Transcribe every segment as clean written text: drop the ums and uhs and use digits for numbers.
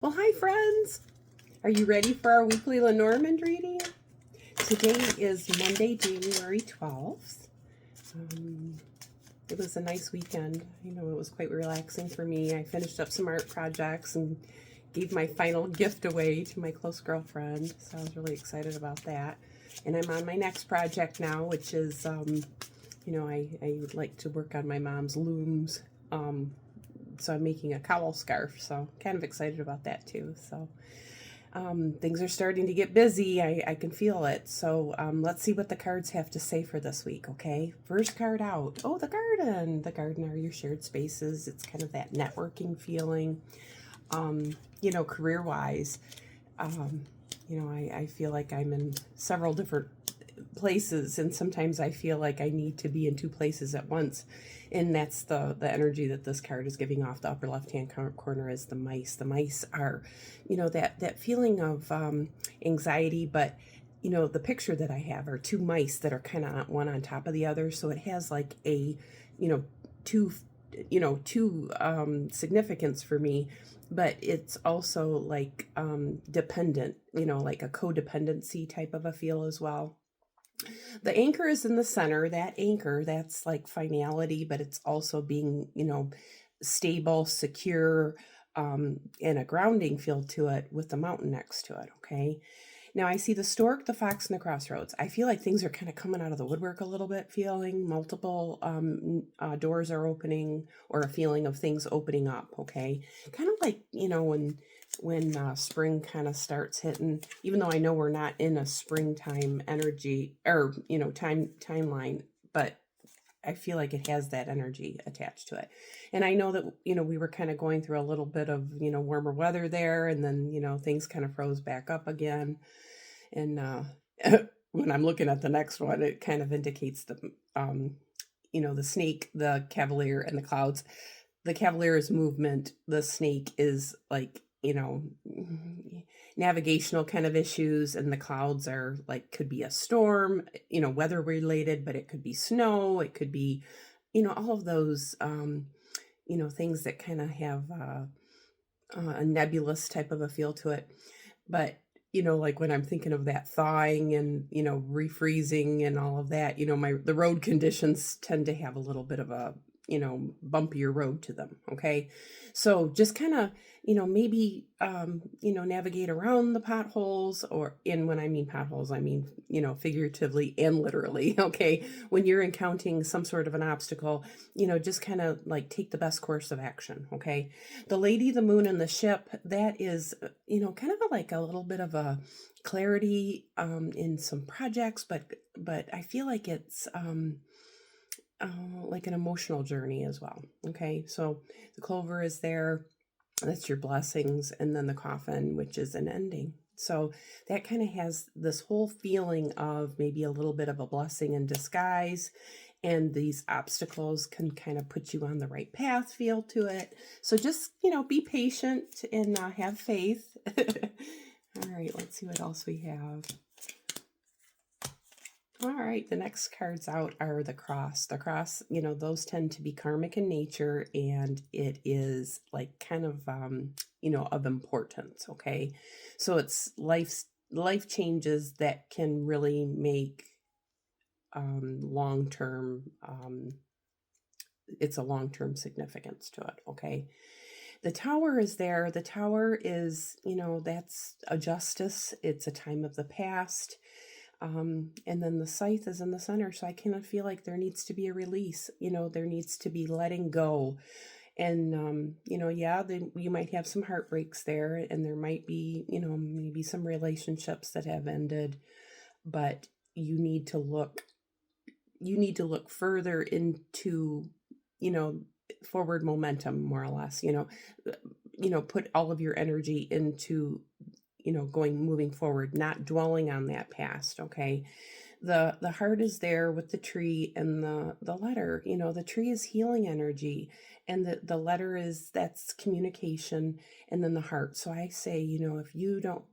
Well, hi, friends. Are you ready for our weekly Lenormand reading? Today is Monday, January 12th. It was a nice weekend. It was quite relaxing for me. I finished up some art projects and gave my final gift away to my close girlfriend. So I was really excited about that. And I'm on my next project now, which is, I like to work on my mom's looms. So I'm making a cowl scarf, so kind of excited about that too. So things are starting to get busy. I can feel it. So let's see what the cards have to say for this week, okay? First card out. Oh, the garden. The garden are your shared spaces. It's kind of that networking feeling, career-wise. I feel like I'm in several different places, and sometimes I feel like I need to be in two places at once, and that's the energy that this card is giving off. The upper left hand corner is the mice are that feeling of anxiety, but the picture that I have are two mice that are kind of one on top of the other, so it has like a two significance for me, but it's also like dependent, like a codependency type of a feel as well. The anchor is in the center. That anchor, that's like finality, but it's also being, stable, secure, and a grounding feel to it with the mountain next to it, okay? Now I see the stork, the fox, and the crossroads. I feel like things are kind of coming out of the woodwork a little bit, feeling multiple doors are opening, or a feeling of things opening up, okay? Kind of like, when spring kind of starts hitting, even though I know we're not in a springtime energy or, timeline, but I feel like it has that energy attached to it. And I know that, we were kind of going through a little bit of, warmer weather there, and then, things kind of froze back up again. And when I'm looking at the next one, it kind of indicates the snake, the cavalier, and the clouds. The cavalier is movement. The snake is like, navigational kind of issues, and the clouds are like, could be a storm, weather related, but it could be snow, it could be, all of those, things that kind of have a nebulous type of a feel to it. But like when I'm thinking of that thawing and refreezing and all of that, the road conditions tend to have a little bit of a bumpier road to them, okay? So just kind of maybe navigate around the potholes, or in when I mean potholes, I mean figuratively and literally, okay? When you're encountering some sort of an obstacle, just kind of like take the best course of action, okay? The lady, the moon, and the ship, that is kind of like a little bit of a clarity in some projects, but I feel like it's like an emotional journey as well. Okay, so the clover is there, that's your blessings, and then the coffin, which is an ending. So that kind of has this whole feeling of maybe a little bit of a blessing in disguise, and these obstacles can kind of put you on the right path feel to it. So just be patient and have faith. All right, let's see what else we have. All right, the next cards out are the cross. The cross, those tend to be karmic in nature, and it is like kind of, of importance, okay? So it's life changes that can really make long-term, it's a long-term significance to it, okay? The tower is there. The tower is, that's a justice. It's a time of the past. And then the scythe is in the center. So I kind of feel like there needs to be a release, there needs to be letting go. And, you might have some heartbreaks there, and there might be, maybe some relationships that have ended, but you need to look further into, forward momentum, more or less, put all of your energy into moving forward, not dwelling on that past, okay? The heart is there with the tree, and the letter, the tree is healing energy, and the letter is, that's communication, and then the heart. So I say, if you don't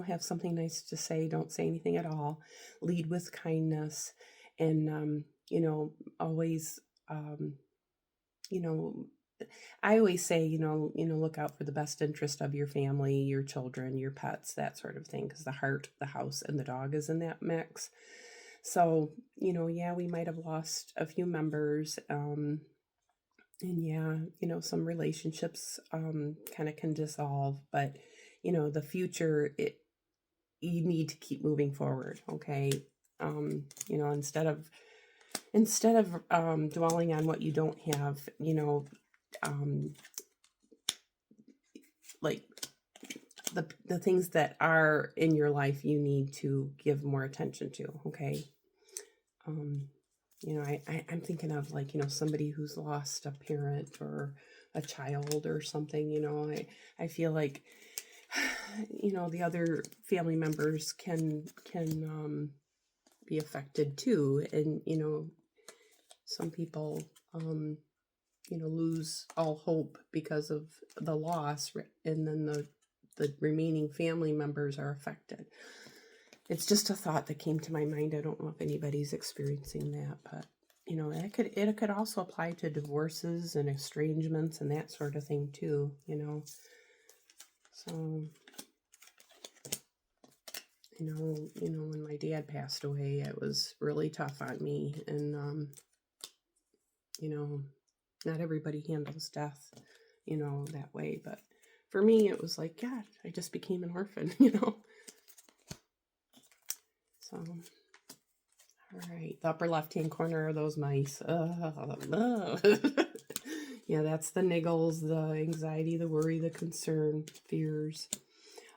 have something nice to say, don't say anything at all. Lead with kindness, and always, you know I always say, look out for the best interest of your family, your children, your pets, that sort of thing, because the heart, the house, and the dog is in that mix. So, yeah, we might have lost a few members. And yeah, some relationships kind of can dissolve, but the future, you need to keep moving forward, okay? Instead of dwelling on what you don't have, um, like the things that are in your life, you need to give more attention to, okay? Um, I'm thinking of, like, somebody who's lost a parent or a child or something, I feel like, the other family members can be affected too. And, some people, lose all hope because of the loss, and then the remaining family members are affected. It's just a thought that came to my mind. I don't know if anybody's experiencing that, but it could also apply to divorces and estrangements and that sort of thing too. So when my dad passed away, it was really tough on me, and not everybody handles death, that way, but for me, it was like, God, I just became an orphan, So, all right, the upper left-hand corner are those mice. Yeah, that's the niggles, the anxiety, the worry, the concern, fears.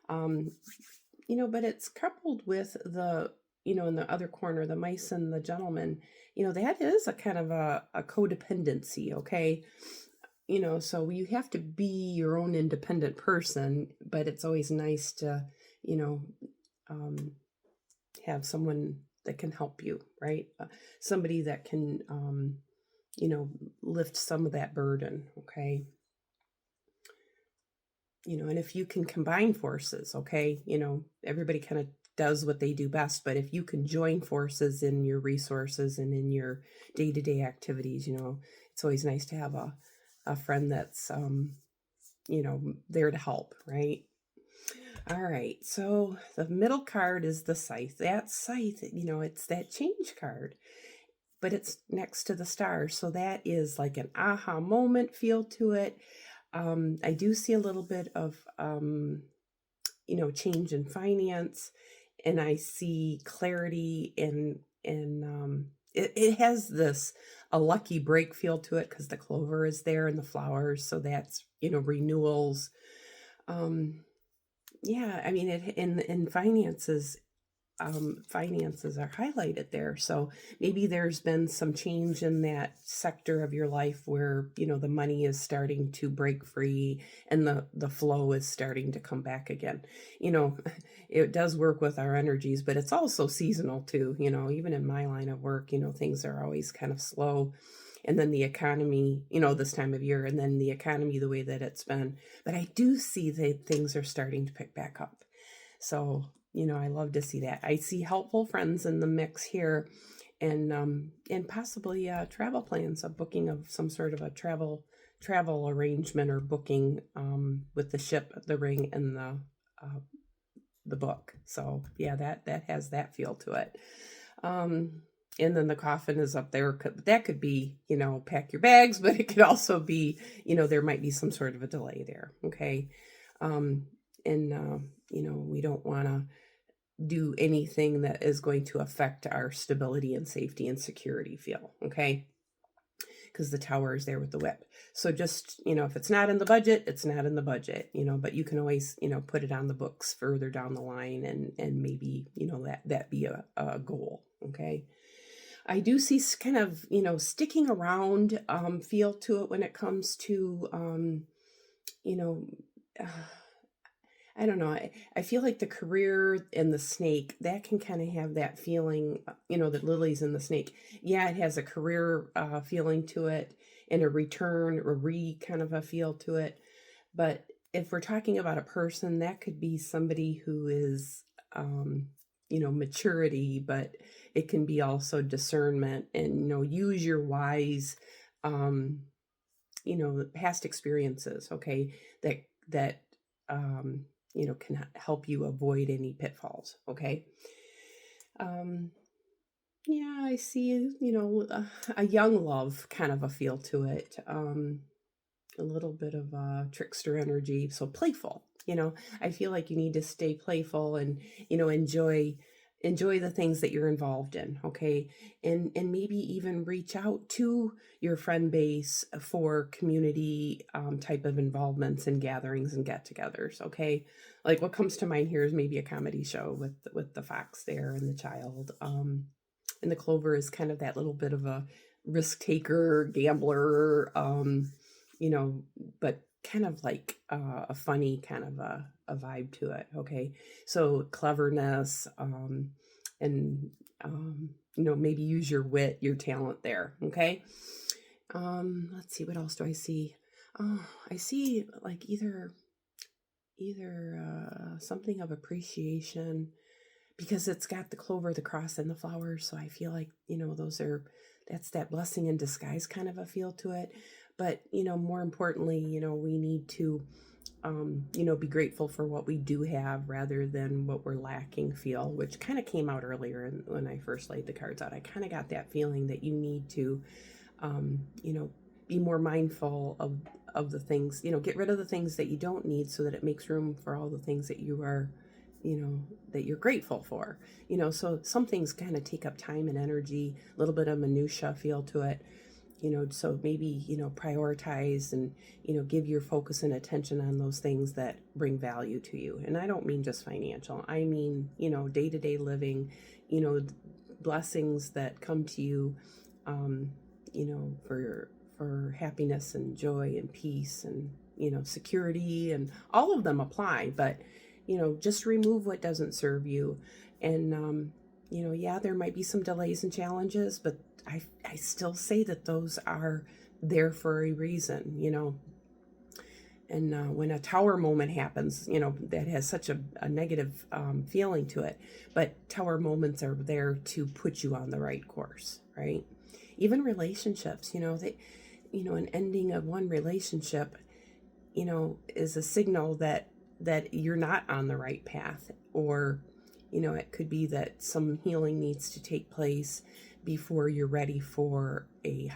But it's coupled with the, in the other corner, the mice and the gentleman, that is a kind of a codependency, okay? So you have to be your own independent person, but it's always nice to, um, have someone that can help you, right? Somebody that can, lift some of that burden, okay? And if you can combine forces, okay, everybody kind of does what they do best, but if you can join forces in your resources and in your day-to-day activities, it's always nice to have a friend that's, there to help, right? All right, so the middle card is the scythe. That scythe, it's that change card, but it's next to the stars. So that is like an aha moment feel to it. I do see a little bit of, change in finance, and I see clarity and it has this a lucky break feel to it because the clover is there and the flowers. So that's, renewals. Yeah, I mean, it in finances are highlighted there. So maybe there's been some change in that sector of your life where, the money is starting to break free and the flow is starting to come back again. You know, it does work with our energies, but it's also seasonal too. Even in my line of work, things are always kind of slow. And then the economy, this time of year, and then the economy the way that it's been. But I do see that things are starting to pick back up. So, I love to see that. I see helpful friends in the mix here, and possibly travel plans, a booking of some sort of a travel arrangement or booking with the ship, the ring, and the book. So yeah, that has that feel to it. And then the coffin is up there. That could be, pack your bags, but it could also be, there might be some sort of a delay there. Okay. And we don't want to do anything that is going to affect our stability and safety and security feel. Okay. Because the tower is there with the whip. So just, if it's not in the budget, it's not in the budget, but you can always, put it on the books further down the line, and maybe, that be a goal. Okay. I do see kind of, sticking around feel to it when it comes to, you know, uh, I don't know. I feel like the career and the snake, that can kind of have that feeling, the lilies and the snake. Yeah, it has a career feeling to it, and a return or kind of a feel to it. But if we're talking about a person, that could be somebody who is, maturity, but it can be also discernment, and, use your wise, um, past experiences, okay, that um, can help you avoid any pitfalls, okay. Um, yeah, I see, a young love kind of a feel to it. A little bit of trickster energy, so playful. I feel like you need to stay playful and enjoy the things that you're involved in, okay, and maybe even reach out to your friend base for community type of involvements and gatherings and get-togethers, okay. Like what comes to mind here is maybe a comedy show with the fox there and the child, and the clover is kind of that little bit of a risk taker, gambler, you know, but kind of like a funny kind of a vibe to it. Okay. So cleverness, and, maybe use your wit, your talent there. Okay. Let's see, what else do I see? Oh, I see like either something of appreciation because it's got the clover, the cross, and the flowers. So I feel like, that's that blessing in disguise kind of a feel to it. But, more importantly, we need to, be grateful for what we do have rather than what we're lacking feel, which kind of came out earlier when I first laid the cards out. I kind of got that feeling that you need to, um, you know, be more mindful of the things, get rid of the things that you don't need so that it makes room for all the things that you are, that you're grateful for. So some things kind of take up time and energy, a little bit of minutia feel to it. So maybe, prioritize and, give your focus and attention on those things that bring value to you. And I don't mean just financial. I mean, day-to-day living, blessings that come to you, for happiness and joy and peace and, security, and all of them apply, but, just remove what doesn't serve you. And, yeah, there might be some delays and challenges, but I still say that those are there for a reason, and when a tower moment happens, that has such a negative feeling to it, but tower moments are there to put you on the right course, right? Even relationships, an ending of one relationship, is a signal that you're not on the right path, or it could be that some healing needs to take place before you're ready for a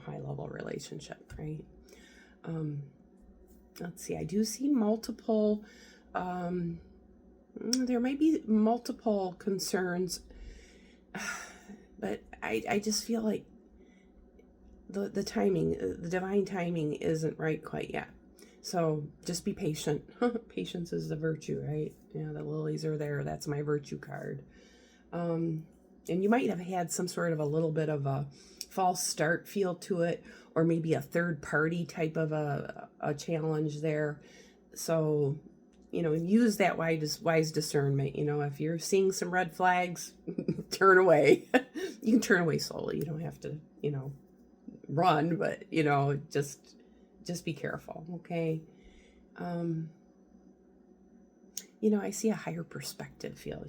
high level relationship, right? um let's see, I do see multiple, there might be multiple concerns, but I just feel like the timing, the divine timing isn't right quite yet. So just be patient. Patience is the virtue, right? The lilies are there. That's my virtue card. And you might have had some sort of a little bit of a false start feel to it, or maybe a third party type of a challenge there. So, use that wise discernment. If you're seeing some red flags, turn away. You can turn away slowly. You don't have to, run, but, just be careful. Okay. I see a higher perspective feel,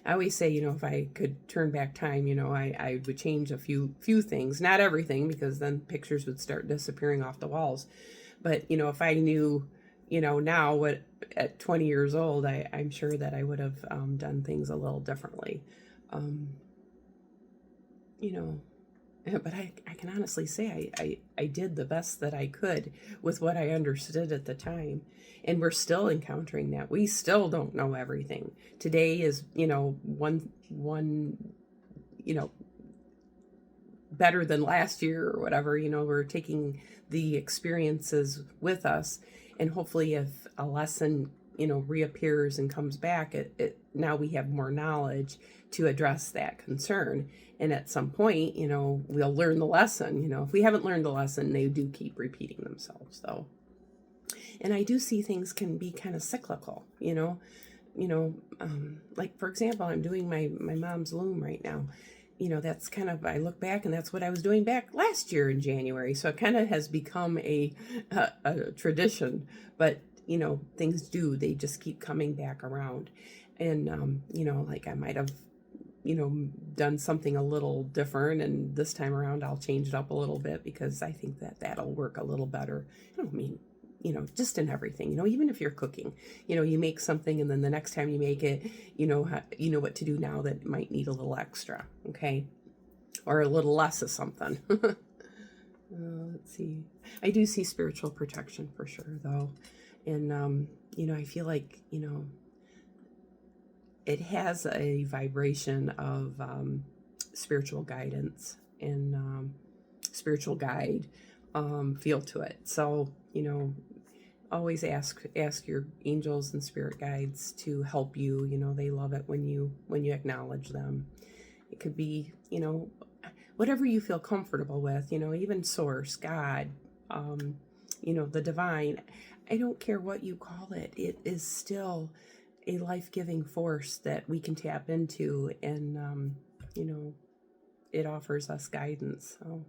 I always say, if I could turn back time, I would change a few things, not everything, because then pictures would start disappearing off the walls. But, if I knew, now what at 20 years old, I'm sure that I would have done things a little differently. Um, you know, but I can honestly say I did the best that I could with what I understood at the time. And we're still encountering that. We still don't know everything. Today is, one, you know, better than last year or whatever. We're taking the experiences with us. And hopefully if a lesson, reappears and comes back, now we have more knowledge to address that concern. And at some point, we'll learn the lesson. If we haven't learned the lesson, they do keep repeating themselves, though. And I do see things can be kind of cyclical, like, for example, I'm doing my mom's loom right now. That's kind of, I look back and that's what I was doing back last year in January. So it kind of has become a tradition, but, things they just keep coming back around. And, like I might have, done something a little different, and this time around I'll change it up a little bit because I think that that'll work a little better. I don't mean, just in everything, even if you're cooking, you make something and then the next time you make it, you know what to do now that might need a little extra, okay? Or a little less of something. Let's see. I do see spiritual protection for sure, though. And, I feel like, it has a vibration of spiritual guidance and spiritual guide feel to it. So, always ask your angels and spirit guides to help you. They love it when you acknowledge them. It could be, whatever you feel comfortable with, even source, God, the divine. I don't care what you call it. It is still a life-giving force that we can tap into, and, it offers us guidance. So,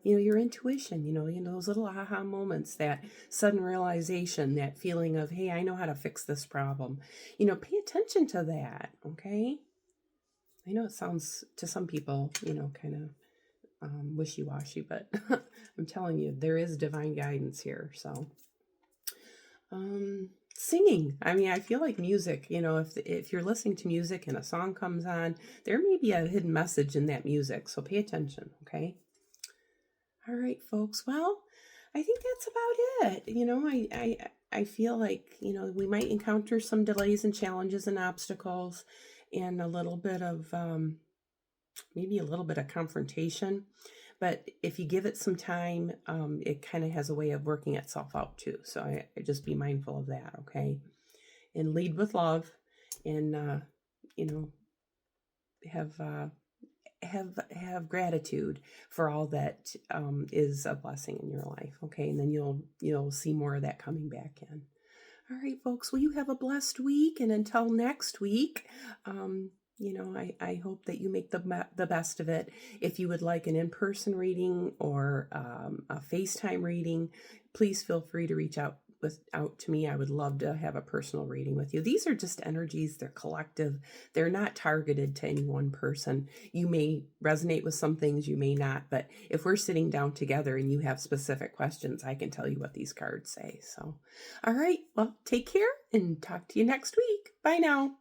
your intuition, those little aha moments, that sudden realization, that feeling of, hey, I know how to fix this problem. Pay attention to that, okay? I know it sounds to some people, kind of wishy-washy, but I'm telling you, there is divine guidance here. So, singing. I mean, I feel like music, if you're listening to music and a song comes on, there may be a hidden message in that music. So pay attention, okay? All right, folks. Well, I think that's about it. I feel like, we might encounter some delays and challenges and obstacles and a little bit of, maybe a little bit of confrontation. But if you give it some time, it kind of has a way of working itself out too. So I just be mindful of that, okay? And lead with love, and have gratitude for all that is a blessing in your life, okay? And then you'll see more of that coming back in. All right, folks. Well, you have a blessed week, and until next week. I hope that you make the best of it. If you would like an in-person reading or a FaceTime reading, please feel free to reach out to me. I would love to have a personal reading with you. These are just energies. They're collective. They're not targeted to any one person. You may resonate with some things, you may not. But if we're sitting down together and you have specific questions, I can tell you what these cards say. So, all right. Well, take care and talk to you next week. Bye now.